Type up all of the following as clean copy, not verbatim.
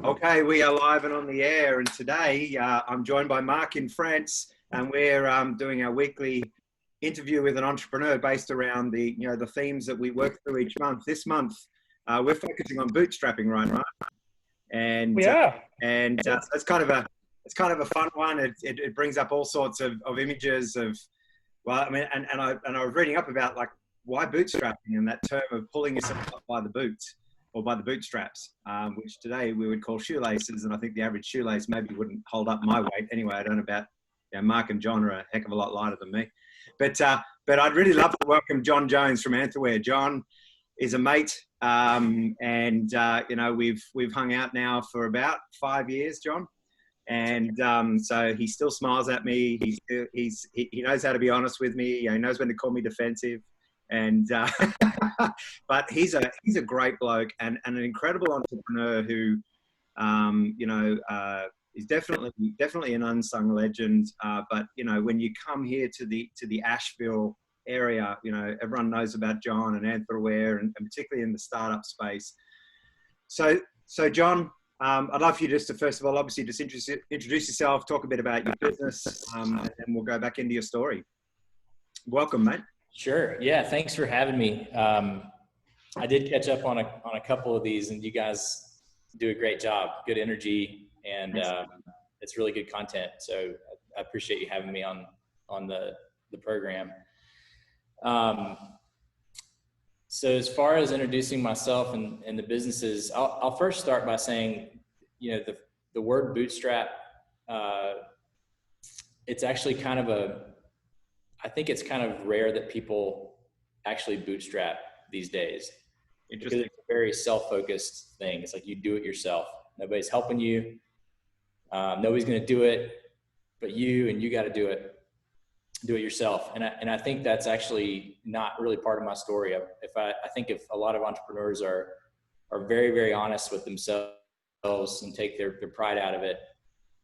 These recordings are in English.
Okay, we are live and on the air, and today I'm joined by Mark in France, and we're doing our weekly interview with an entrepreneur based around the themes that we work through each month. This month, we're focusing on bootstrapping, right, Mark? And Yeah. so it's kind of a fun one. It brings up all sorts of images of, well, I mean, and I was reading up about like why bootstrapping and that term of pulling yourself up by the boots or by the bootstraps, which today we would call shoelaces. And I think the average shoelace maybe wouldn't hold up my weight. Anyway, I don't know about, Mark and John are a heck of a lot lighter than me. But I'd really love to welcome John Jones from Anthroware. John is a mate, we've hung out now for about 5 years, John. And so he still smiles at me. He knows how to be honest with me. He knows when to call me defensive. And but he's a great bloke and an incredible entrepreneur who is definitely an unsung legend. But when you come here to the Asheville area, everyone knows about John and Anthroware, and particularly in the startup space. So John, I'd love for you just to first of all, obviously, just introduce yourself, talk a bit about your business, and then we'll go back into your story. Welcome, mate. Sure. Yeah. Thanks for having me. I did catch up on a couple of these, and you guys do a great job. Good energy, and it's really good content. So I appreciate you having me on the program. So as far as introducing myself and the businesses, I'll first start by saying, the word bootstrap, it's actually I think it's kind of rare that people actually bootstrap these days. Because it's a very self-focused thing. It's like you do it yourself. Nobody's helping you. Nobody's going to do it but you, and you got to do it yourself. And I think that's actually not really part of my story. I think if a lot of entrepreneurs are very, very honest with themselves and take their pride out of it,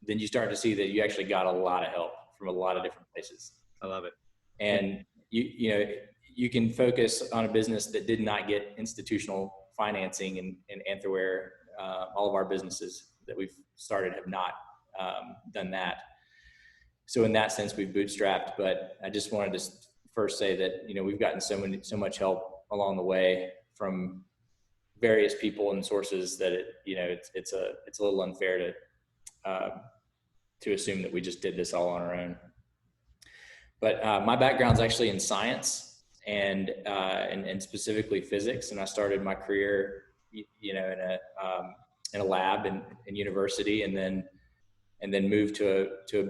then you start to see that you actually got a lot of help from a lot of different places. I love it. And you can focus on a business that did not get institutional financing, and Anthroware, all of our businesses that we've started have not done that. So in that sense, we've bootstrapped, but I just wanted to first say that, we've gotten so much help along the way from various people and sources that it's a little unfair to assume that we just did this all on our own. But my background's actually in science and specifically physics. And I started my career, in a lab in university, and then moved to a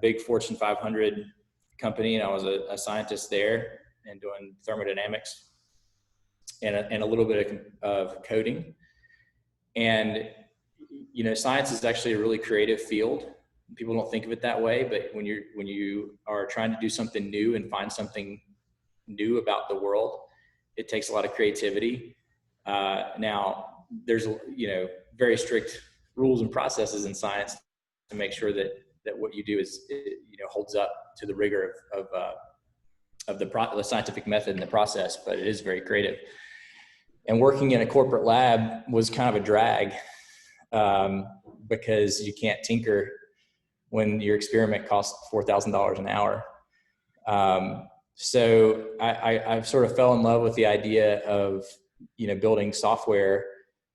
big Fortune 500 company. And I was a scientist there and doing thermodynamics and a little bit of coding. And, science is actually a really creative field. People don't think of it that way, but when you are trying to do something new and find something new about the world, it takes a lot of creativity. Now there's, very strict rules and processes in science to make sure that what you do is, holds up to the rigor of the scientific method and the process, but it is very creative. And working in a corporate lab was kind of a drag, because you can't tinker when your experiment costs $4,000 an hour. So I sort of fell in love with the idea of, building software,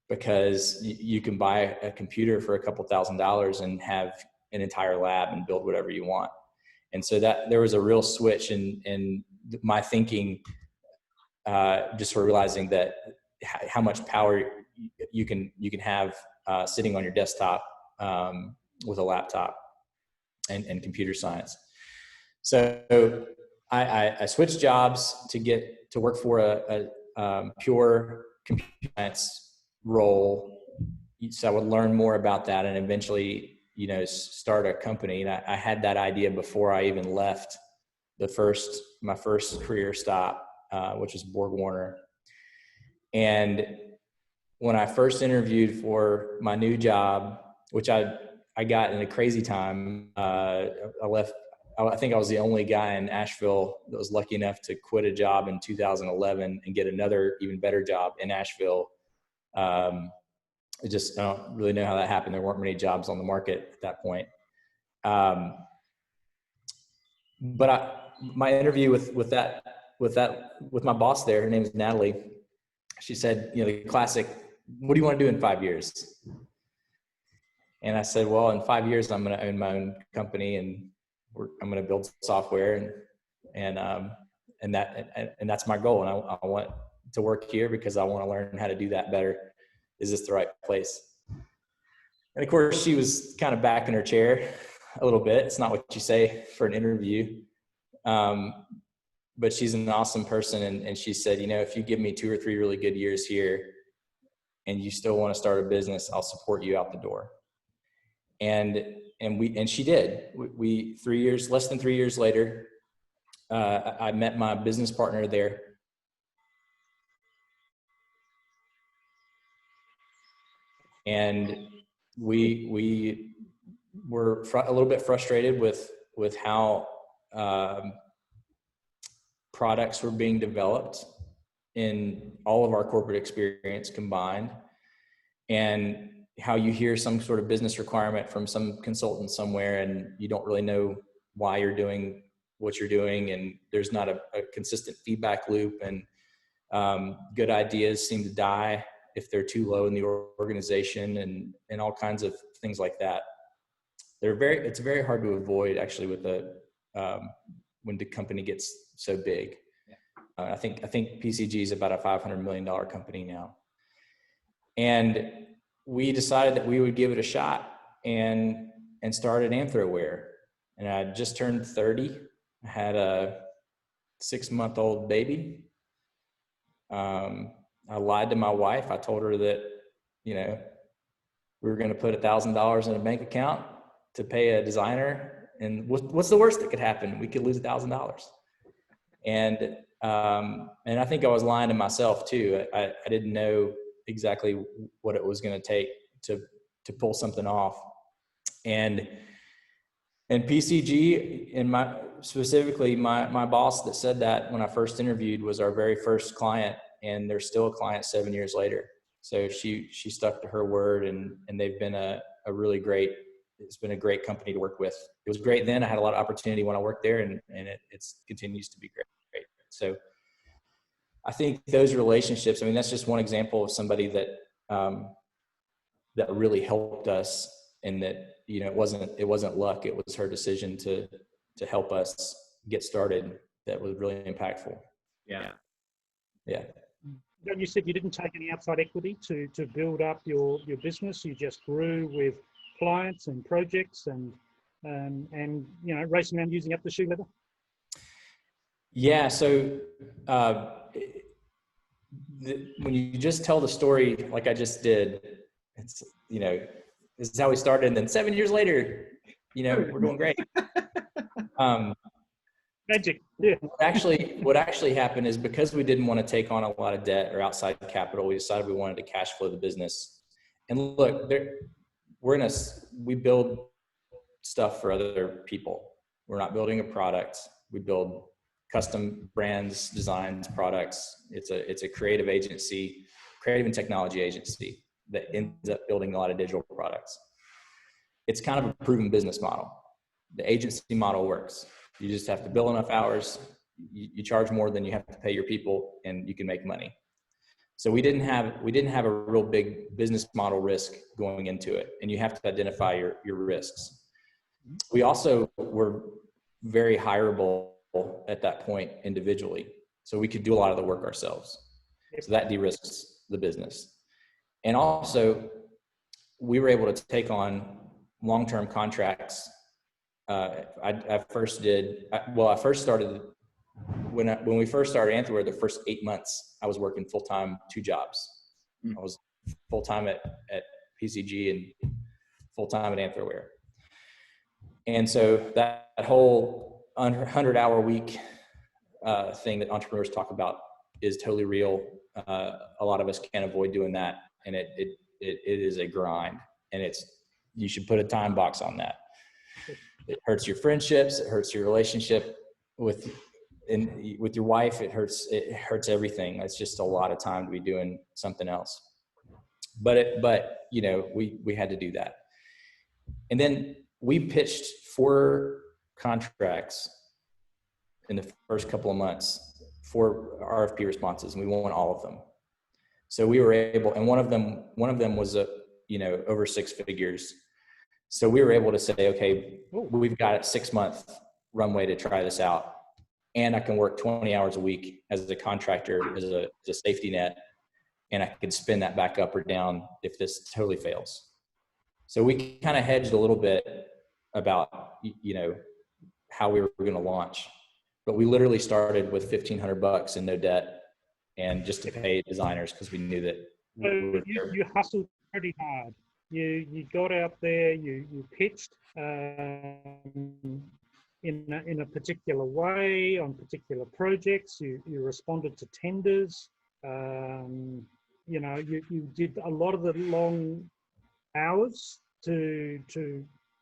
because you can buy a computer for a couple $1,000s and have an entire lab and build whatever you want. And so that there was a real switch in my thinking, just for realizing that how much power you can have sitting on your desktop with a laptop and computer science. So I switched jobs to get to work for a pure computer science role. So I would learn more about that and eventually, start a company. And I had that idea before I even left my first career stop, which was Borg Warner. And when I first interviewed for my new job, which I got in a crazy time, I left. I think I was the only guy in Asheville that was lucky enough to quit a job in 2011 and get another even better job in Asheville I don't really know how that happened. There weren't many jobs on the market at that point. My interview with my boss there, her name is Natalie. She said, the classic, what do you want to do in 5 years? And I said, well, in 5 years, I'm going to own my own company, and I'm going to build software, and that's my goal. And I want to work here because I want to learn how to do that better. Is this the right place? And of course, she was kind of back in her chair a little bit. It's not what you say for an interview. But she's an awesome person. And she said, if you give me 2 or 3 really good years here and you still want to start a business, I'll support you out the door. And she did. Less than 3 years later, I met my business partner there. And we were a little bit frustrated with how products were being developed in all of our corporate experience combined, and how you hear some sort of business requirement from some consultant somewhere and you don't really know why you're doing what you're doing, and there's not a consistent feedback loop, and good ideas seem to die if they're too low in the organization, and all kinds of things like that. It's very hard to avoid actually with when the company gets so big. I think PCG is about a $500 million company now. And we decided that we would give it a shot and started Anthroware. And I just turned 30. I had a 6-month-old baby. I lied to my wife. I told her that, we were going to put $1,000 in a bank account to pay a designer. And what's the worst that could happen? We could lose $1,000. And I think I was lying to myself too. I didn't know exactly what it was going to take to pull something off. And PCG, specifically my boss that said that when I first interviewed, was our very first client, and they're still a client 7 years later. So she stuck to her word, and they've been it's been a great company to work with. It was great then. I had a lot of opportunity when I worked there, and it continues to be great. So I think those relationships, that's just one example of somebody that really helped us, and that, it wasn't luck. It was her decision to help us get started that was really impactful. Yeah. You said you didn't take any outside equity to build up your business. You just grew with clients and projects and racing around using up the shoe leather. Yeah. So when you just tell the story like I just did, it's this is how we started, and then 7 years later, we're doing great. Magic. Yeah. What actually happened is, because we didn't want to take on a lot of debt or outside capital, we decided we wanted to cash flow the business. And look, we build stuff for other people. We're not building a product. We build custom brands, designs, products. It's a creative agency, creative and technology agency that ends up building a lot of digital products. It's kind of a proven business model. The agency model works. You just have to bill enough hours. You charge more than you have to pay your people, and you can make money. So we didn't have a real big business model risk going into it, and you have to identify your risks. We also were very hireable at that point individually, so we could do a lot of the work ourselves. So that de-risks the business. And also, we were able to take on long-term contracts. I first started when we first started Anthroware. The first 8 months, I was working full-time 2 jobs. I was full-time at PCG and full-time at Anthroware. And so that whole 100-hour week thing that entrepreneurs talk about is totally real. A lot of us can't avoid doing that, and it is a grind, and you should put a time box on that. It hurts your friendships. It hurts your relationship with your wife. It hurts everything. It's just a lot of time to be doing something else. but you know, we had to do that. And then we pitched 4 contracts in the first couple of months, 4 RFP responses, and we won all of them. So we were able, and one of them was over 6 figures. So we were able to say, okay, we've got a 6-month runway to try this out, and I can work 20 hours a week as a contractor, as a safety net, and I could spin that back up or down if this totally fails. So we kind of hedged a little bit about, you know, how we were going to launch, but we literally started with $1,500 and no debt, and just to pay designers because we knew that. So you hustled pretty hard. You got out there. You pitched in a particular way on particular projects. You responded to tenders. You know, you did a lot of the long hours to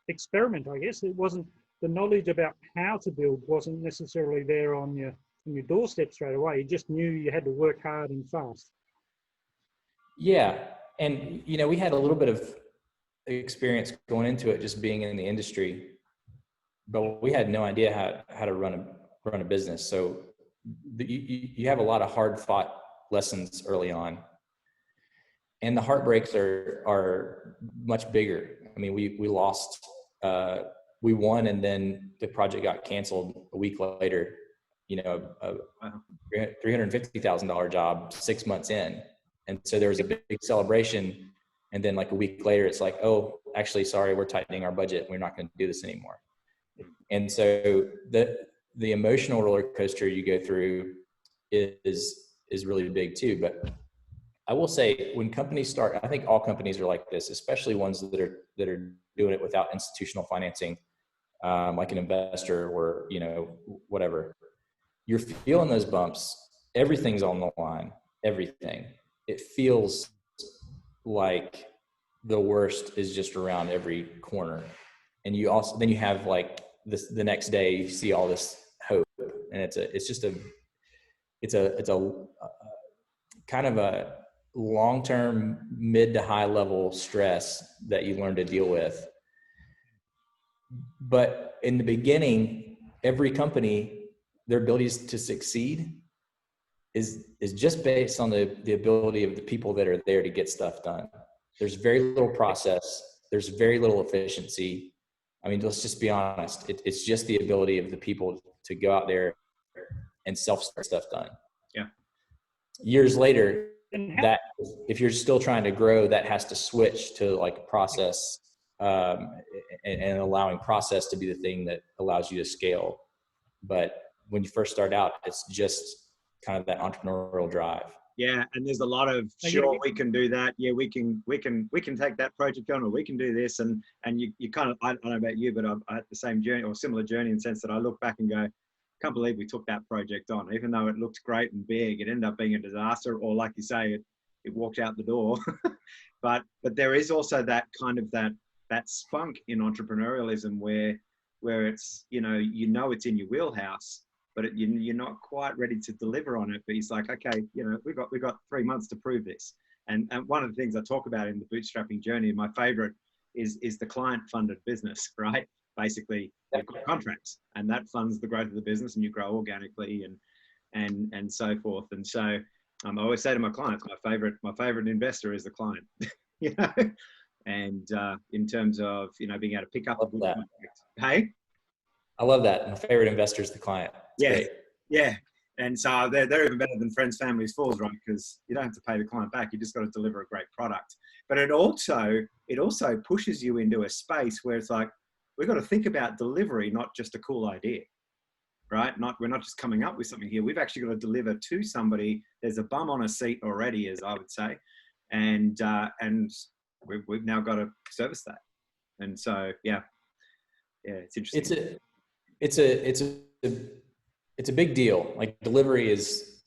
experiment. I guess it wasn't, the knowledge about how to build wasn't necessarily there on your doorstep straight away. You just knew you had to work hard and fast. Yeah, and you know, we had a little bit of experience going into it, just being in the industry, but we had no idea how to run a business. So you have a lot of hard fought lessons early on, and the heartbreaks are much bigger. I mean, we lost. We won, and then the project got canceled a week later. You know, a $350,000 job 6 months in, and so there was a big celebration. And then like a week later, it's like, oh, actually, sorry, we're tightening our budget. We're not going to do this anymore. And so the emotional roller coaster you go through is really big too. But I will say, when companies start, I think all companies are like this, especially ones that are doing it without institutional financing, like an investor or, you know, whatever. You're feeling those bumps. Everything's on the line. Everything. It feels like the worst is just around every corner. And then you have like this, the next day you see all this hope, and it's a kind of a long-term mid to high level stress that you learn to deal with. But in the beginning, every company, their abilities to succeed is just based on the ability of the people that are there to get stuff done. There's very little process. There's very little efficiency. I mean, let's just be honest. It's just the ability of the people to go out there and self-start stuff done. Yeah. Years later, that if you're still trying to grow, that has to switch to like process, and allowing process to be the thing that allows you to scale. But when you first start out, it's just kind of that entrepreneurial drive. Yeah, and there's a lot of, sure, we can do that. Yeah, we can take that project on, or we can do this. And you kind of, I don't know about you, but I had the same journey or similar journey in the sense that I look back and go, can't believe we took that project on, even though it looked great and big. It ended up being a disaster, or like you say, it walked out the door. but there is also that kind of that spunk in entrepreneurialism where it's, you know it's in your wheelhouse, but you're not quite ready to deliver on it. But he's like, okay, you know, we got 3 months to prove this. And one of the things I talk about in the bootstrapping journey, my favorite is the client funded business, right? Basically, you've got contracts, and that funds the growth of the business, and you grow organically and so forth. And so I always say to my clients, my favorite investor is the client, you know. And in terms of, you know, being able to pick up a good contract. Hey, I love that. My favorite investor is the client. It's great. Yeah. And so they're even better than friends, families, fools, right? Because you don't have to pay the client back. You just got to deliver a great product. But it also pushes you into a space where it's like, we've got to think about delivery, not just a cool idea, right? We're not just coming up with something here. We've actually got to deliver to somebody. There's a bum on a seat already, as I would say. And we've now got to service that. And so, yeah, it's interesting. It's a big deal. Like, delivery is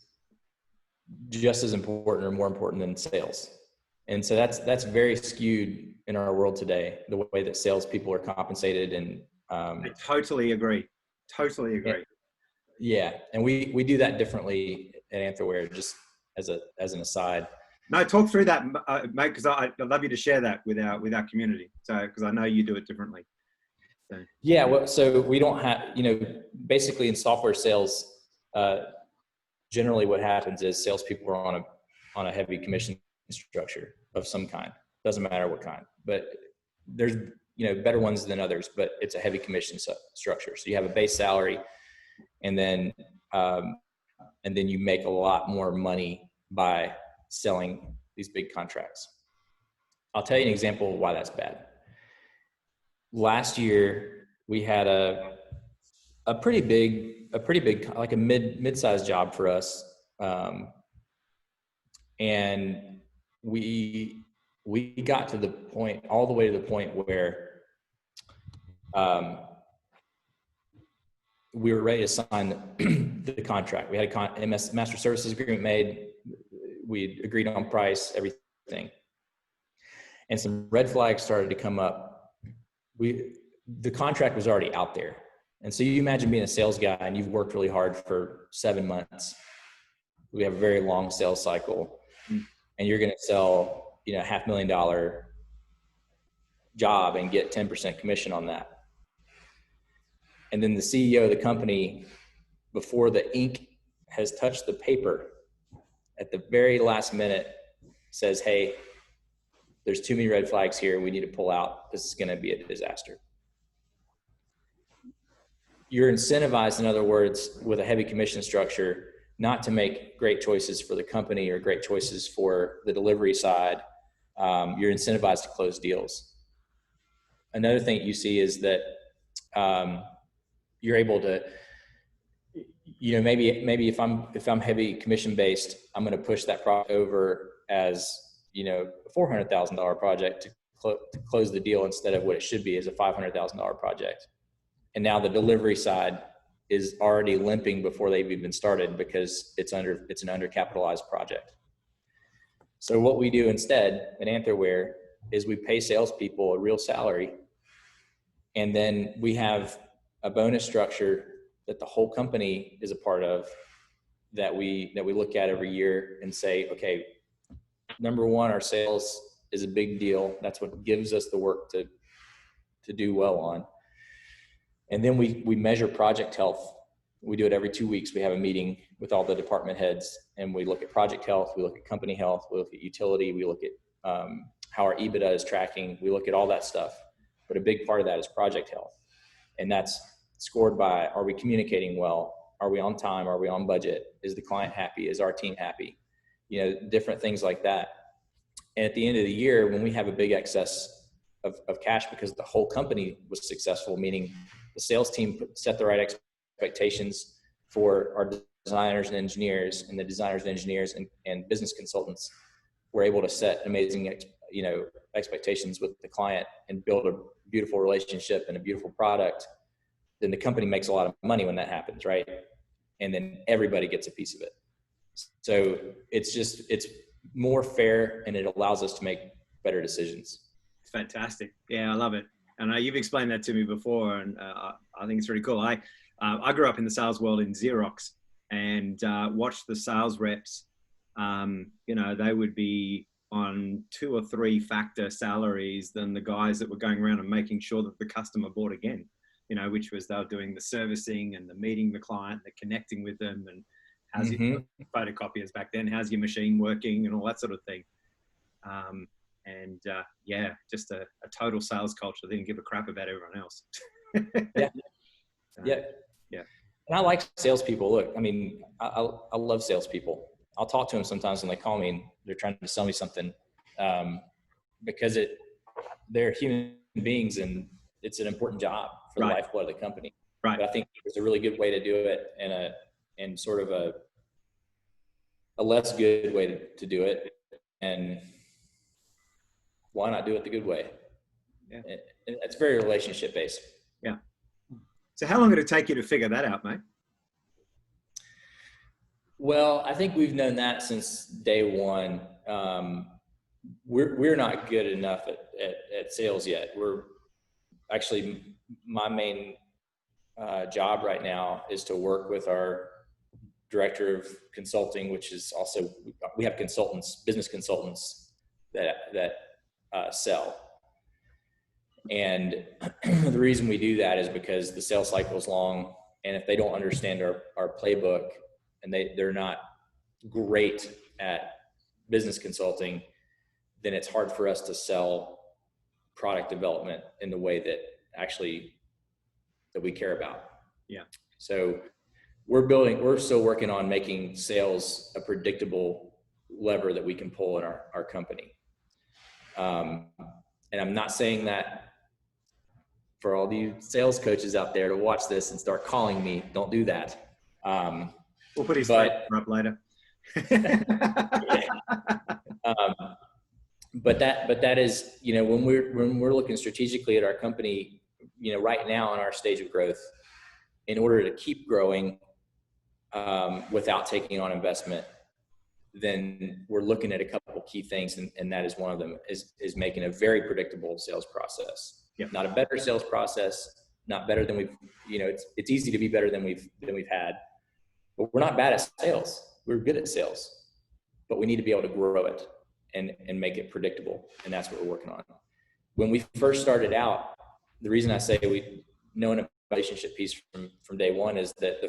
just as important or more important than sales. And so that's very skewed in our world today, the way that salespeople are compensated. And I totally agree. Yeah. And we do that differently at Anthroware, just as an aside. No, talk through that, mate, because I'd love you to share that with our community. So, because I know you do it differently. So. Yeah, well, so we don't have, basically in software sales, generally what happens is salespeople are on a heavy commission structure of some kind. Doesn't matter what kind, but there's better ones than others, but it's a heavy commission structure. So you have a base salary, and then you make a lot more money by selling these big contracts. I'll tell you an example of why that's bad. Last year we had a pretty big, like a mid-sized job for us. And we got to the point, all the way to the point where we were ready to sign the contract. We had a master services agreement made. We agreed on price, everything. And some red flags started to come up. The contract was already out there. And so you imagine being a sales guy and you've worked really hard for 7 months. We have a very long sales cycle, and you're going to sell, $500,000 job and get 10% commission on that. And then the CEO of the company, before the ink has touched the paper, at the very last minute says, "Hey, there's too many red flags here. We need to pull out. This is going to be a disaster." You're incentivized, in other words, with a heavy commission structure, not to make great choices for the company or great choices for the delivery side. You're incentivized to close deals. Another thing you see is that you're able to, maybe if I'm heavy commission based, I'm going to push that product over as, a $400,000 project to close the deal instead of what it should be as a $500,000 project. And now the delivery side is already limping before they've even started because it's an undercapitalized project. So what we do instead at Anthroware is we pay salespeople a real salary, and then we have a bonus structure that the whole company is a part of that we look at every year and say, okay, number one, our sales is a big deal. That's what gives us the work to do well on. And then we measure project health. We do it every 2 weeks. We have a meeting with all the department heads, and we look at project health. We look at company health. We look at utility. We look at how our EBITDA is tracking. We look at all that stuff. But a big part of that is project health. And that's scored by, are we communicating well? Are we on time? Are we on budget? Is the client happy? Is our team happy? Different things like that. And at the end of the year, when we have a big excess of cash because the whole company was successful, meaning the sales team set the right expectations for our designers and engineers, and the designers and engineers and business consultants were able to set amazing expectations with the client and build a beautiful relationship and a beautiful product, then the company makes a lot of money when that happens, right? And then everybody gets a piece of it. So it's more fair, and it allows us to make better decisions. It's fantastic. Yeah, I love it. And you've explained that to me before, and I think it's really cool. I grew up in the sales world in Xerox, and watched the sales reps. They would be on 2 or 3 factor salaries than the guys that were going around and making sure that the customer bought again, which was they were doing the servicing and the meeting the client, the connecting with them, and how's your photocopiers back then, how's your machine working, and all that sort of thing. Just a total sales culture. They didn't give a crap about everyone else. Yeah. And I like salespeople. Look, I mean, I love salespeople. I'll talk to them sometimes when they call me and they're trying to sell me something, because they're human beings and it's an important job for the lifeblood of the company. Right. But I think there's a really good way to do it, and sort of a less good way to do it. And why not do it the good way? Yeah. And it's very relationship based. Yeah. So how long did it take you to figure that out, mate? Well, I think we've known that since day one. We're not good enough at sales yet. We're actually, my main job right now is to work with our director of consulting, which is also, we have consultants, business consultants that sell. And the reason we do that is because the sales cycle is long, and if they don't understand our playbook and they're not great at business consulting, then it's hard for us to sell product development in the way that we care about. Yeah. So we're still working on making sales a predictable lever that we can pull in our company. And I'm not saying that for all you sales coaches out there to watch this and start calling me, don't do that. We'll put his phone up later. But that is, you know, when we're looking strategically at our company, you know, right now in our stage of growth, in order to keep growing without taking on investment, then we're looking at a couple of key things, and that is one of them is making a very predictable sales process. Yep. Not a better sales process, not better than we've, you know, it's easy to be better than we've had, but we're not bad at sales. We're good at sales, but we need to be able to grow it and make it predictable. And that's what we're working on. When we first started out, the reason I say we know a relationship piece from day one is that the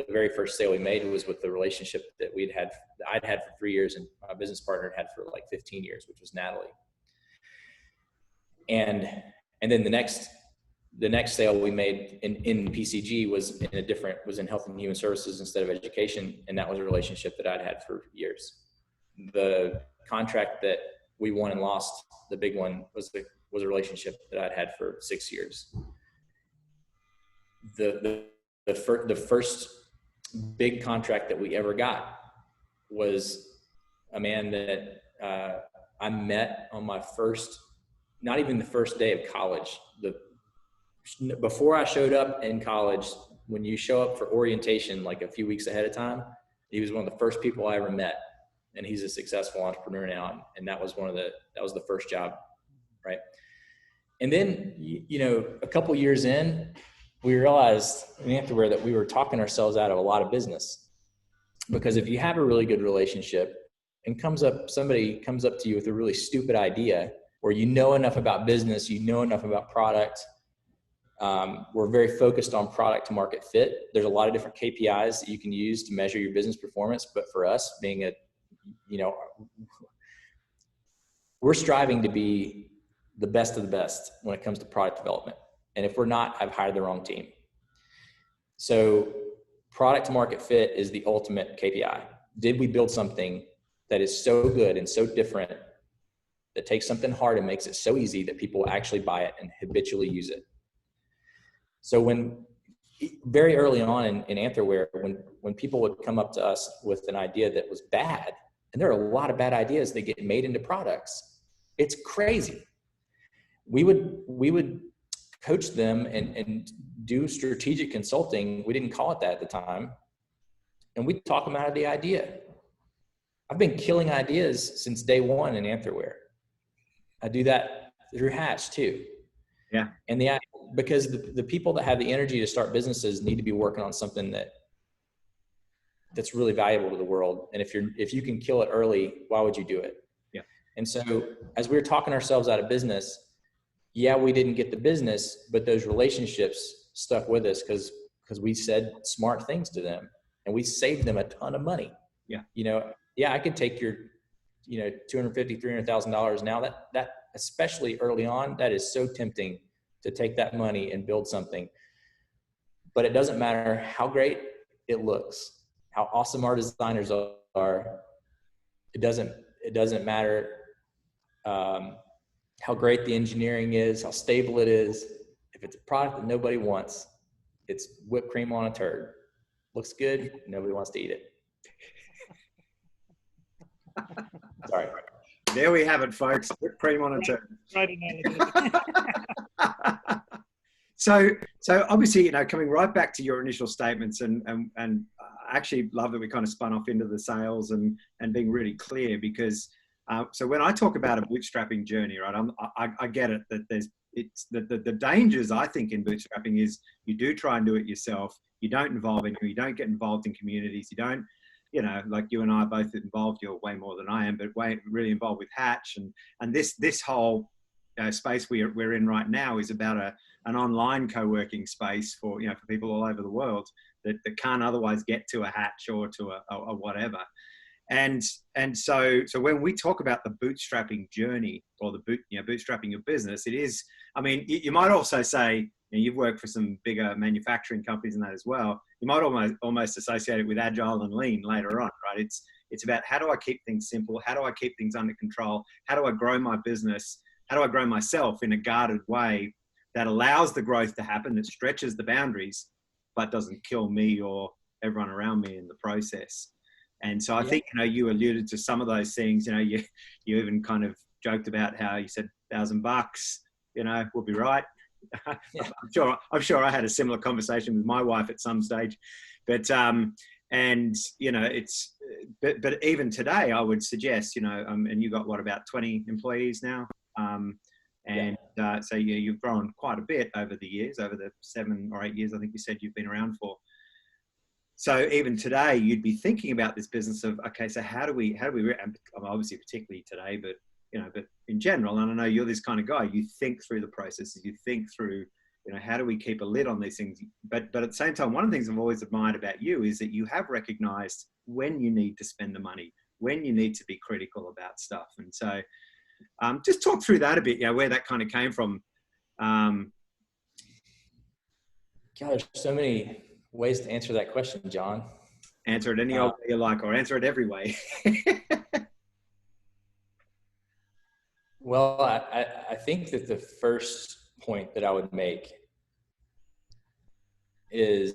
very first sale we made was with the relationship that I'd had for 3 years, and my business partner had for like 15 years, which was Natalie. And then the next sale we made in PCG was in health and human services instead of education. And that was a relationship that I'd had for years. The contract that we won and lost, the big one, was a relationship that I'd had for 6 years. The first big contract that we ever got was a man that I met on my not even the first day of college. Before I showed up in college, when you show up for orientation like a few weeks ahead of time, he was one of the first people I ever met, and he's a successful entrepreneur now. And that was the first job, right? And then, you know, a couple years in, we realized in Anthroware that we were talking ourselves out of a lot of business, because if you have a really good relationship and somebody comes up to you with a really stupid idea, or you know enough about business, you know enough about product. We're very focused on product to market fit. There's a lot of different KPIs that you can use to measure your business performance. But for us, being we're striving to be the best of the best when it comes to product development. And if we're not, I've hired the wrong team. So product to market fit is the ultimate KPI. Did we build something that is so good and so different, that takes something hard and makes it so easy that people actually buy it and habitually use it? So very early on in Anthroware, when people would come up to us with an idea that was bad, and there are a lot of bad ideas that get made into products, it's crazy. We would coach them and do strategic consulting. We didn't call it that at the time. And we'd talk them out of the idea. I've been killing ideas since day one in Anthroware. I do that through Hatch too. Yeah. And because the people that have the energy to start businesses need to be working on something that's really valuable to the world. And if you can kill it early, why would you do it? Yeah. And so as we were talking ourselves out of business, yeah, we didn't get the business, but those relationships stuck with us because we said smart things to them, and we saved them a ton of money. Yeah. You know, yeah, I could take your, you know, $250,000, $300,000 now. That especially early on, that is so tempting to take that money and build something. But it doesn't matter how great it looks, how awesome our designers are. It doesn't matter how great the engineering is, how stable it is. If it's a product that nobody wants, it's whipped cream on a turd. Looks good, nobody wants to eat it. Sorry. There we have it, folks. Whipped cream on a turd. Great analogy. So obviously, you know, coming right back to your initial statements, and I actually love that we kind of spun off into the sales and being really clear, because so when I talk about a bootstrapping journey, right, I get it that the dangers, I think, in bootstrapping is You do try and do it yourself. You don't involve anyone. You don't get involved in communities. You don't, you know, like you and I are both involved. You're way more than I am, but really involved with Hatch. And this whole space we're in right now is about an online co-working space for, you know, for people all over the world that can't otherwise get to a Hatch or to a whatever. And so when we talk about the bootstrapping journey or bootstrapping your business, it is, I mean, you might also say, you know, you've worked for some bigger manufacturing companies and that as well. You might almost associate it with agile and lean later on, right? It's about, how do I keep things simple? How do I keep things under control? How do I grow my business? How do I grow myself in a guarded way that allows the growth to happen, that stretches the boundaries, but doesn't kill me or everyone around me in the process? And so I think, you know, you alluded to some of those things. You know, you even kind of joked about how you said $1,000, you know, will be right. Yeah. I'm sure I had a similar conversation with my wife at some stage, but and you know, but even today I would suggest, you know, and you got what, about 20 employees now, so you've grown quite a bit over the years, over the 7 or 8 years I think you said you've been around for. So even today, you'd be thinking about this business of, okay, so how do we, and obviously particularly today, but you know, but in general, and I know you're this kind of guy, you think through the processes, you think through, you know, how do we keep a lid on these things? But at the same time, one of the things I've always admired about you is that you have recognized when you need to spend the money, when you need to be critical about stuff. And so just talk through that a bit, you know, where that kind of came from. God, there's so many ways to answer that question, John. Answer it any old way you like, or answer it every way. Well, I think that the first point that I would make is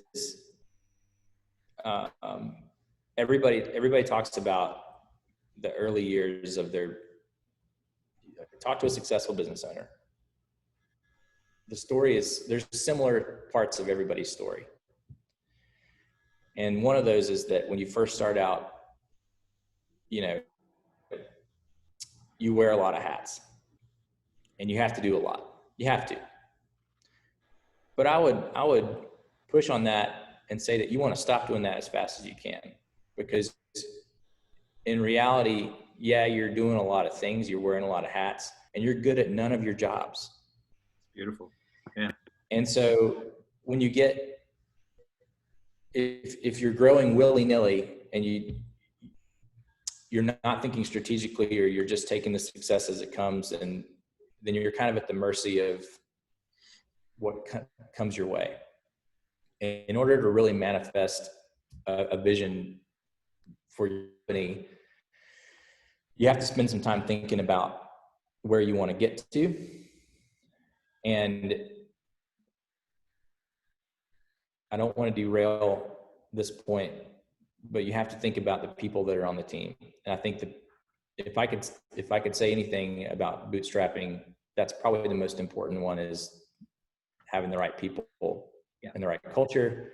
everybody talks about the early years of talk to a successful business owner. The story is, there's similar parts of everybody's story. And one of those is that when you first start out, you know, you wear a lot of hats and you have to do a lot. You have to. But I would push on that and say that you want to stop doing that as fast as you can, because in reality, yeah, you're doing a lot of things, you're wearing a lot of hats, and you're good at none of your jobs. Beautiful. Yeah. And so when you get, if you're growing willy-nilly and you're not thinking strategically, or you're just taking the success as it comes, and then you're kind of at the mercy of what comes your way. In order to really manifest a vision for your company, you have to spend some time thinking about where you want to get to. And I don't want to derail this point, but you have to think about the people that are on the team. And I think that if I could say anything about bootstrapping, that's probably the most important one, is having the right people and the right culture,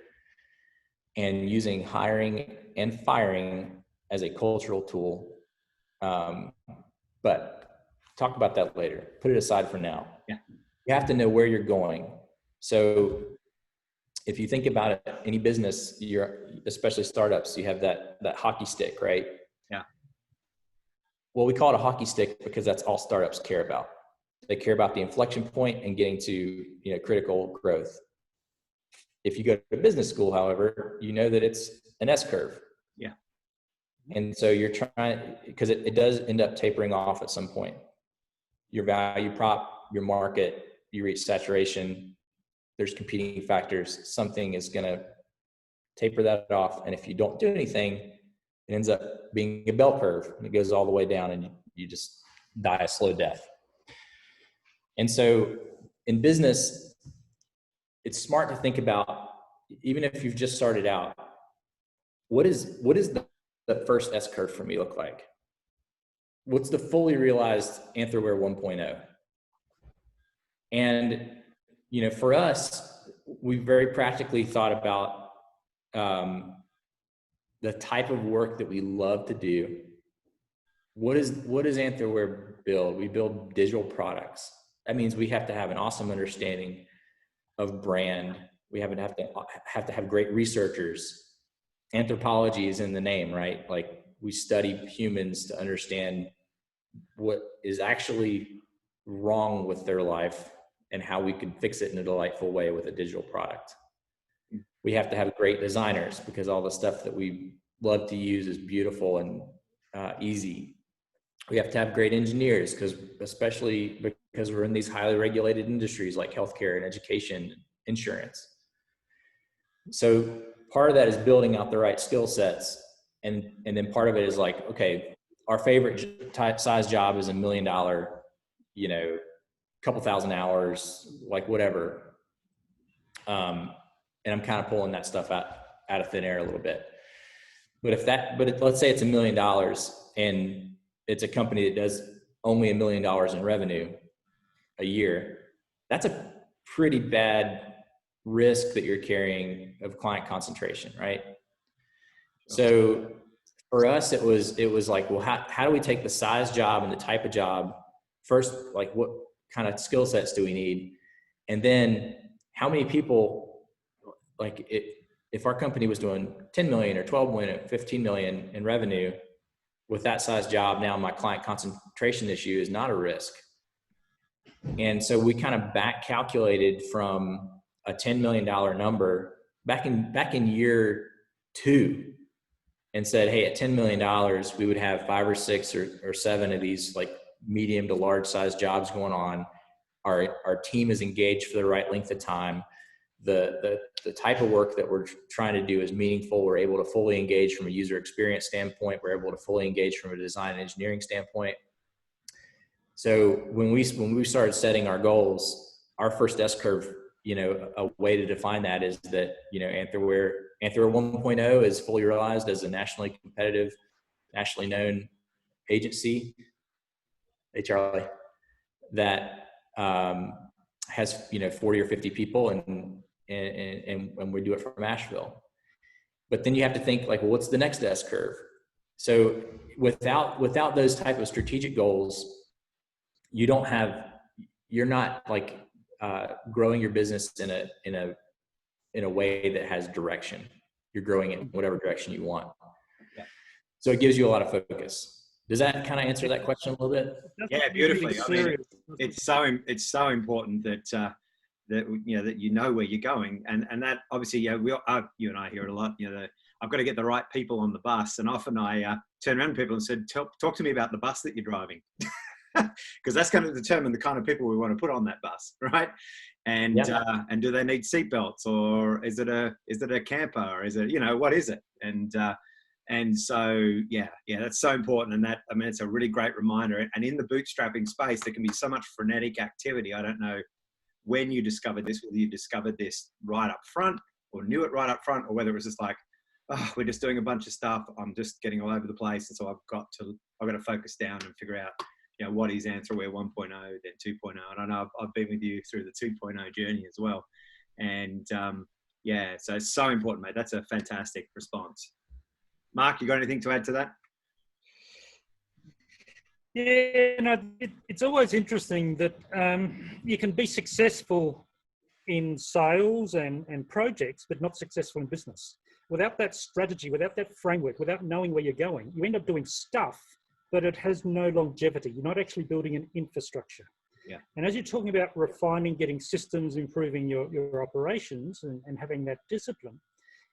and using hiring and firing as a cultural tool. But talk about that later. Put it aside for now. Yeah. You have to know where you're going. So if you think about it, any business, especially startups, you have that hockey stick, right? Yeah. Well, we call it a hockey stick because that's all startups care about. They care about the inflection point and getting to, you know, critical growth. If you go to business school, however, you know that it's an S curve. Yeah. And so you're trying, because it does end up tapering off at some point. Your value prop, your market, you reach saturation, there's competing factors, something is going to taper that off. And if you don't do anything, it ends up being a bell curve, and it goes all the way down, and you just die a slow death. And so in business, it's smart to think about, even if you've just started out, what is the first S curve for me look like? What's the fully realized Anthroware 1.0? And, you know, for us, we very practically thought about the type of work that we love to do. What does Anthroware build? We build digital products. That means we have to have an awesome understanding of brand. We have to have great researchers. Anthropology is in the name, right? Like we study humans to understand what is actually wrong with their life and how we can fix it in a delightful way with a digital product. We have to have great designers because all the stuff that we love to use is beautiful and easy. We have to have great engineers especially because we're in these highly regulated industries like healthcare and education, insurance. So part of that is building out the right skill sets. And then part of it is like, okay, our favorite size job is $1 million, you know, couple thousand hours, like whatever. And I'm kind of pulling that stuff out of thin air a little bit. But let's say it's $1 million and it's a company that does only $1 million in revenue a year. That's a pretty bad risk that you're carrying of client concentration, right? So for us, it was like, well, how do we take the size job and the type of job first, like what kind of skill sets do we need? And then how many people, like if our company was doing 10 million or 12 million or 15 million in revenue with that size job, now my client concentration issue is not a risk. And so we kind of back calculated from a $10 million number back in year 2 and said, hey, at $10 million, we would have 5 or 6 or 7 of these like medium to large size jobs going on. Our team is engaged for the right length of time. The type of work that we're trying to do is meaningful. We're able to fully engage from a user experience standpoint. We're able to fully engage from a design and engineering standpoint. So when we started setting our goals, our first S-curve, you know, a way to define that is that, you know, Anthroware 1.0 is fully realized as a nationally competitive, nationally known agency, hey Charlie, that has, you know, 40 or 50 people and we do it from Asheville. But then you have to think like, well, what's the next S-curve? So without those type of strategic goals, you're not like growing your business in a way that has direction. You're growing in whatever direction you want. Yeah. So it gives you a lot of focus. Does that kind of answer that question a little bit? Yeah, beautifully. I mean, it's so important that that you know where you're going, and that obviously, you and I hear it a lot. You know, I've got to get the right people on the bus, and often I turn around to people and said, "Talk to me about the bus that you're driving." Because that's going to determine the kind of people we want to put on that bus, right? And and do they need seatbelts, or is it a camper, or is it, you know, what is it? And so that's so important. And that, I mean, it's a really great reminder. And in the bootstrapping space, there can be so much frenetic activity. I don't know when you discovered this, whether you discovered this right up front or knew it right up front, or whether it was just like, oh, we're just doing a bunch of stuff. I'm just getting all over the place, and so I've got to focus down and figure out, you know, what is Anthroware 1.0, then 2.0. And I know I've been with you through the 2.0 journey as well. And so it's so important, mate. That's a fantastic response. Mark, you got anything to add to that? Yeah, no, it's always interesting that you can be successful in sales and projects, but not successful in business. Without that strategy, without that framework, without knowing where you're going, you end up doing stuff, but it has no longevity. You're not actually building an infrastructure. Yeah. And as you're talking about refining, getting systems, improving your operations and having that discipline,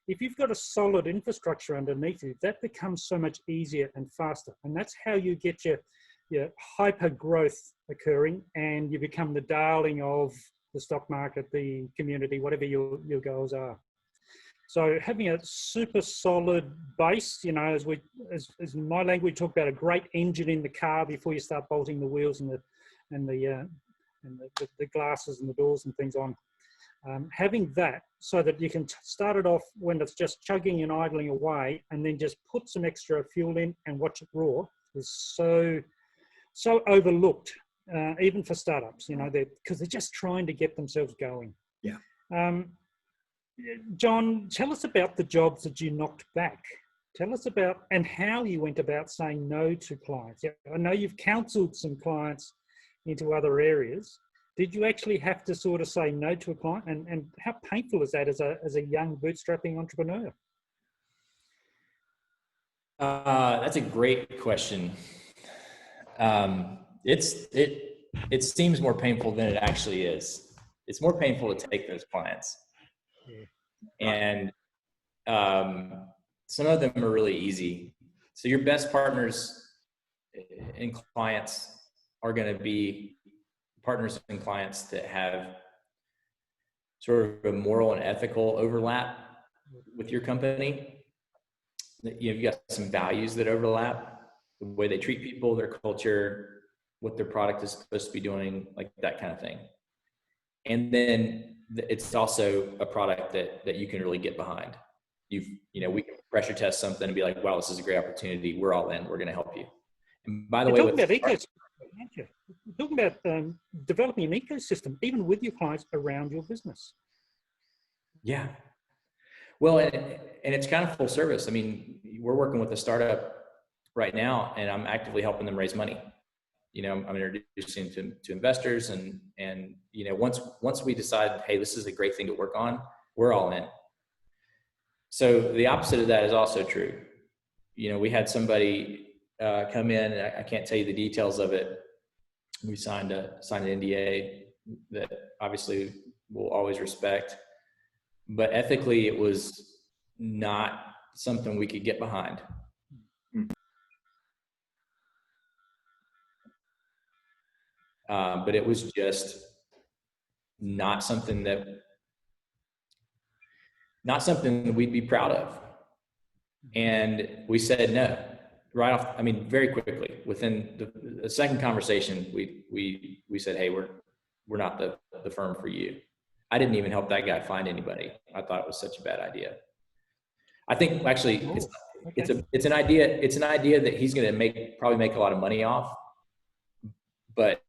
if you've got a solid infrastructure underneath you, that becomes so much easier and faster. And that's how you get your hyper growth occurring, and you become the darling of the stock market, the community, whatever your goals are. So having a super solid base, you know, as in my language, talk about a great engine in the car before you start bolting the wheels and the glasses and the doors and things on. Having that so that you can start it off when it's just chugging and idling away, and then just put some extra fuel in and watch it roar is so overlooked, even for startups, you know, because they're just trying to get themselves going. Yeah. John, tell us about the jobs that you knocked back. Tell us about and how you went about saying no to clients. Yeah, I know you've counseled some clients into other areas. Did you actually have to sort of say no to a client? And how painful is that as a young bootstrapping entrepreneur? That's a great question. It seems more painful than it actually is. It's more painful to take those clients. Yeah. And some of them are really easy. So your best partners and clients are going to be partners and clients that have sort of a moral and ethical overlap with your company. You've got some values that overlap, the way they treat people, their culture, what their product is supposed to be doing, like that kind of thing. And then it's also a product that you can really get behind. We can pressure test something and be like, wow, this is a great opportunity. We're all in. We're going to help you. And by the way, you're talking about ecosystem, aren't you? You're talking about developing an ecosystem, even with your clients around your business. Yeah. Well, and it's kind of full service. I mean, we're working with a startup right now, and I'm actively helping them raise money. I'm introducing to investors, and once we decide, hey, this is a great thing to work on, we're all in. So the opposite of that is also true. We had somebody come in, and I can't tell you the details of it. We signed an NDA that obviously we'll always respect, but ethically it was not something we could get behind. But it was just not something that we'd be proud of. And we said no right off. I mean, very quickly within the second conversation, we said, hey, we're not the firm for you. I didn't even help that guy find anybody. I thought it was such a bad idea. I think actually it's an idea that he's going to probably make a lot of money off, but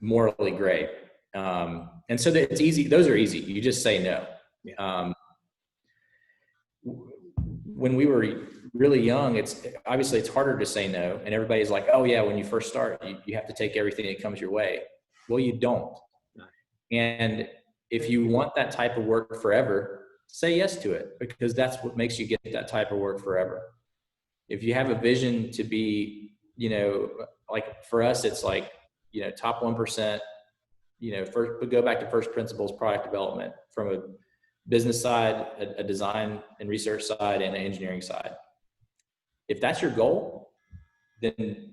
morally gray. And so that it's easy. Those are easy. You just say no. When we were really young, it's harder to say no. And everybody's like, oh yeah, when you first start, you have to take everything that comes your way. Well, you don't. And if you want that type of work forever, say yes to it, because that's what makes you get that type of work forever. If you have a vision to be, like for us, it's like, top 1%, first go back to first principles product development from a business side, a design and research side, and an engineering side. If that's your goal, then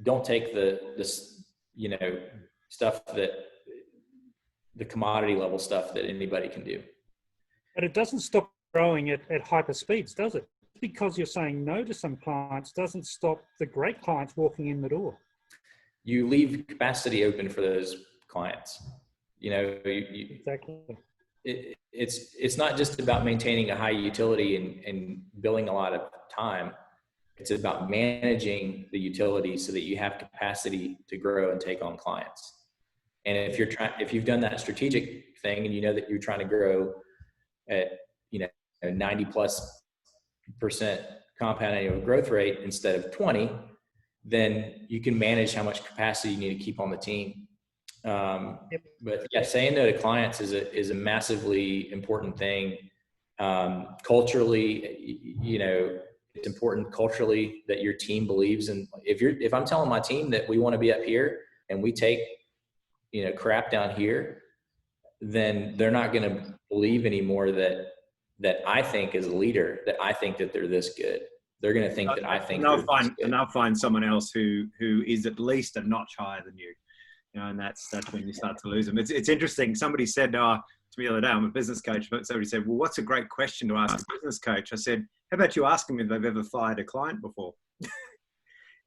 don't take the stuff that the commodity level stuff that anybody can do. But it doesn't stop growing at hyper speeds, does it? Because you're saying no to some clients doesn't stop the great clients walking in the door. You leave capacity open for those clients. Exactly. It's not just about maintaining a high utility and billing a lot of time. It's about managing the utility so that you have capacity to grow and take on clients. And if you've done that strategic thing and you know that you're trying to grow at 90+% compound annual growth rate instead of 20, then you can manage how much capacity you need to keep on the team. But yeah, saying no to clients is a massively important thing. Culturally, it's important culturally that your team believes in. If I'm telling my team that we want to be up here and we take, crap down here, then they're not going to believe anymore that I think as a leader, that I think that they're this good. They're going to think that I think and they'll find someone else who is at least a notch higher than you. And that's when you start to lose them. It's interesting. Somebody said to me the other day, I'm a business coach, but somebody said, well, what's a great question to ask a business coach? I said, how about you ask them if they've ever fired a client before?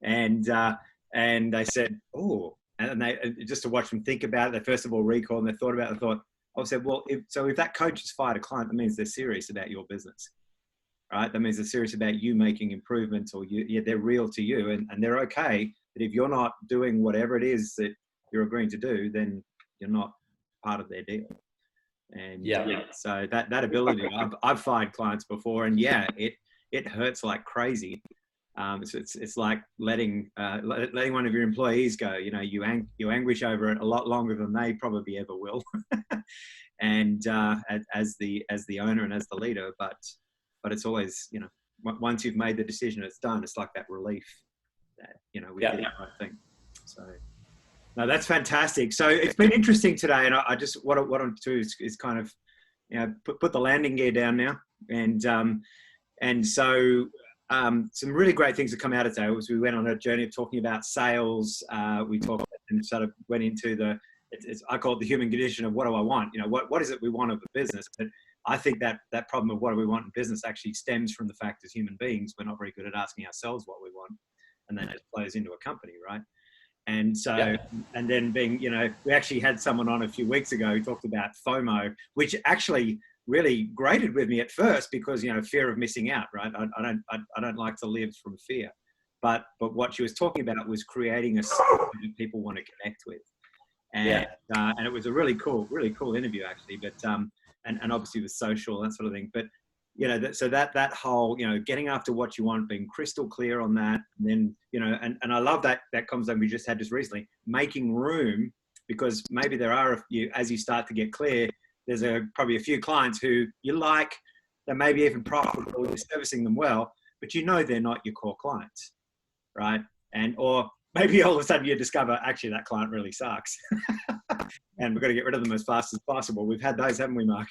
and they said, oh, and they just to watch them think about it, they first of all recall and they thought about it and thought, I said, well, if that coach has fired a client, that means they're serious about your business, right? That means they're serious about you making improvements, or they're real to you, and they're okay that if you're not doing whatever it is that you're agreeing to do, then you're not part of their deal. And so that ability, I've fired clients before, and it hurts like crazy. It's like letting one of your employees go. You know, you anguish over it a lot longer than they probably ever will, and as the owner and as the leader. But it's always, you know, once you've made the decision, it's done. It's like that relief that, you know, we did the right thing. So. No, that's fantastic. So it's been interesting today, and I just what I'm to do is kind of, you know, put the landing gear down now, and so some really great things have come out of today. Was we went on a journey of talking about sales. We talked and sort of went into I call it the human condition of what do I want? You know, what is it we want of a business? But I think that problem of what do we want in business actually stems from the fact as human beings we're not very good at asking ourselves what we want, and then it flows into a company, right? And so, and then being, you know, we actually had someone on a few weeks ago who talked about FOMO, which actually really grated with me at first because, you know, fear of missing out, right? I don't like to live from fear, but what she was talking about was creating a system that people want to connect with, and it was a really cool interview actually, but and obviously with social, that sort of thing, but. You know, so that whole, you know, getting after what you want, being crystal clear on that, and then, you know, and I love that conversation we just had just recently, making room, because maybe there are as you start to get clear, there's probably a few clients who you like, that maybe even profitable, you're servicing them well, but you know they're not your core clients, right? Or maybe all of a sudden you discover actually that client really sucks, and we've got to get rid of them as fast as possible. We've had those, haven't we, Mark?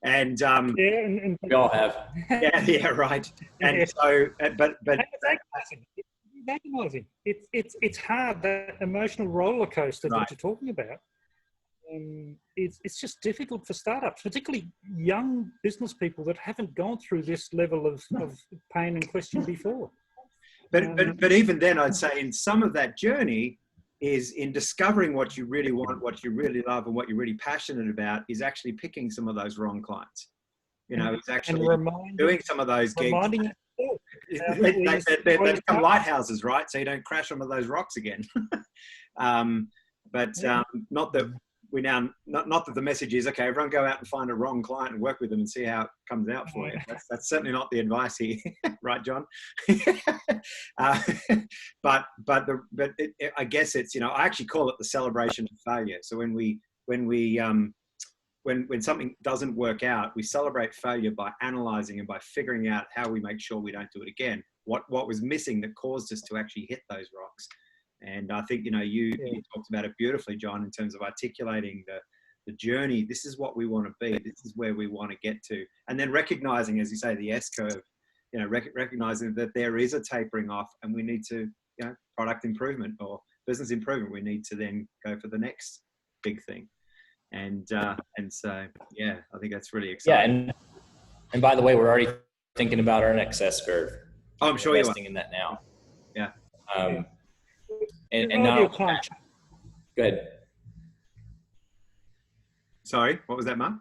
And and we all have. Yeah, right. And so, but it's agonizing. It's hard, that emotional roller coaster that you're talking about. It's just difficult for startups, particularly young business people that haven't gone through this level of pain and question before. But even then, I'd say in some of that journey is in discovering what you really want, what you really love, and what you're really passionate about, is actually picking some of those wrong clients. You know, it's actually doing some of those gigs. They become lighthouses, right? So you don't crash onto those rocks again. Not that we now, not that the message is, okay, everyone go out and find a wrong client and work with them and see how it comes out for you. That's certainly not the advice here, right, John? I guess it's, you know, I actually call it the celebration of failure. So when something doesn't work out, we celebrate failure by analyzing and by figuring out how we make sure we don't do it again. What was missing that caused us to actually hit those rocks. And I think, you know, you talked about it beautifully, John, in terms of articulating the journey. This is what we want to be. This is where we want to get to. And then recognizing, as you say, the S curve, you know, recognizing that there is a tapering off, and we need to, you know, product improvement or business improvement. We need to then go for the next big thing. And so, yeah, I think that's really exciting. Yeah. And by the way, we're already thinking about our next S curve. Oh, I'm sure you're investing in that now. Yeah. And now, go ahead. Sorry, what was that, Mark?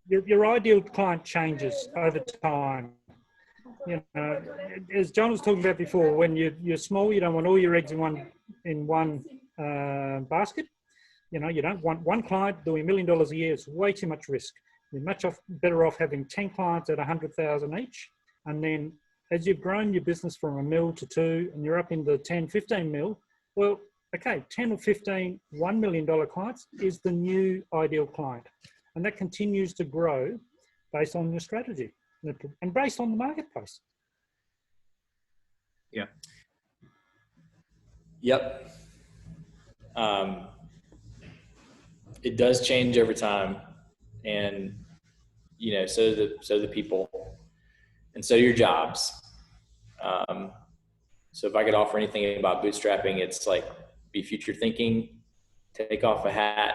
Your ideal client changes over time. You know, as John was talking about before, when you're small, you don't want all your eggs in one basket. You know, you don't want one client doing $1 million a year. It's way too much risk. You're much better off having 10 clients at 100,000 each, and then as you've grown your business from $1 million to $2 million, and you're up in the 10, 15 mil, well, okay, 10 or 15 $1 million clients is the new ideal client. And that continues to grow based on your strategy and based on the marketplace. Yeah. Yep. It does change over time, and, you know, so the people, and so your jobs. So if I could offer anything about bootstrapping, it's like, be future thinking, take off a hat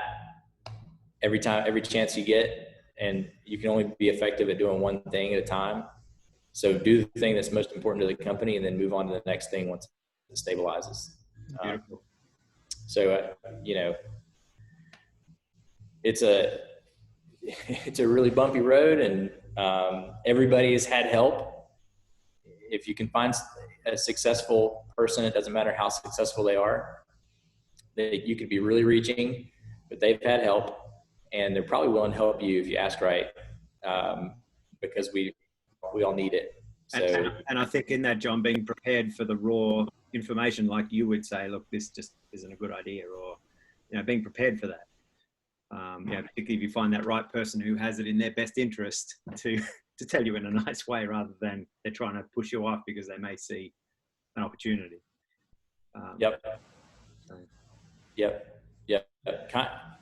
every chance you get, and you can only be effective at doing one thing at a time. So do the thing that's most important to the company, and then move on to the next thing once it stabilizes. You know, it's a really bumpy road, and everybody has had help. If you can find a successful person, it doesn't matter how successful they are, you could be really reaching, but they've had help, and they're probably willing to help you if you ask right, because we all need it. So, and I think in that, John, being prepared for the raw information, like you would say, look, this just isn't a good idea, or, you know, being prepared for that. Yeah, particularly if you find that right person who has it in their best interest to tell you in a nice way, rather than they're trying to push you off because they may see an opportunity. Yep. So. Yep.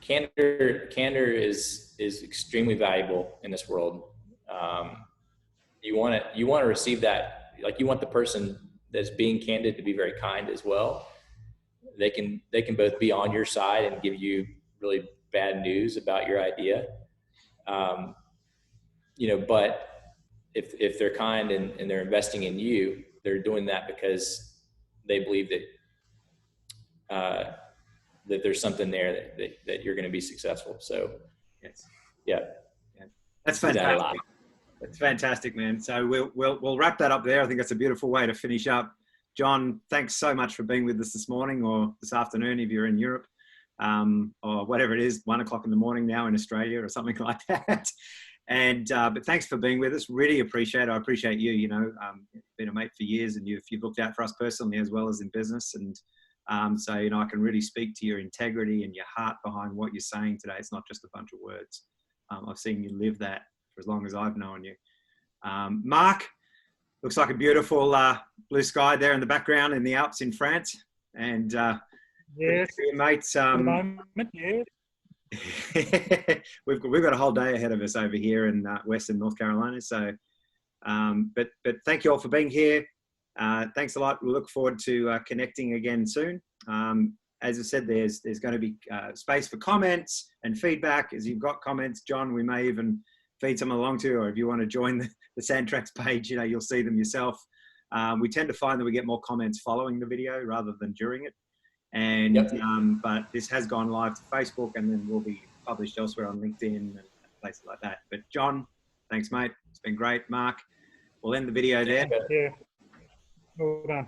Candor is extremely valuable in this world. You want to receive that. Like, you want the person that's being candid to be very kind as well. They can both be on your side and give you really bad news about your idea. You know, but if they're kind and they're investing in you, they're doing that because they believe that that there's something there that you're going to be successful. So, yes, yeah, that's fantastic. That's fantastic, man. So we'll wrap that up there. I think that's a beautiful way to finish up. John, thanks so much for being with us this morning, or this afternoon if you're in Europe, or whatever it is, 1 o'clock in the morning now in Australia or something like that. And but thanks for being with us. Really appreciate it. I appreciate you. You know, been a mate for years, and you've looked out for us personally as well as in business. And so, you know, I can really speak to your integrity and your heart behind what you're saying today. It's not just a bunch of words. I've seen you live that for as long as I've known you. Mark, looks like a beautiful blue sky there in the background in the Alps in France. And yes, mates. moment, yeah. we've got a whole day ahead of us over here in Western North Carolina. So, but thank you all for being here. Thanks a lot. We look forward to connecting again soon. As I said, there's going to be space for comments and feedback. As you've got comments, John, we may even feed some along to you, or if you want to join the Sandtrax page, you know, you'll see them yourself. We tend to find that we get more comments following the video rather than during it. And Yep. but this has gone live to Facebook, and then will be published elsewhere on LinkedIn and places like that. But John, thanks, mate. It's been great. Mark, we'll end the video there. Yeah. Well done.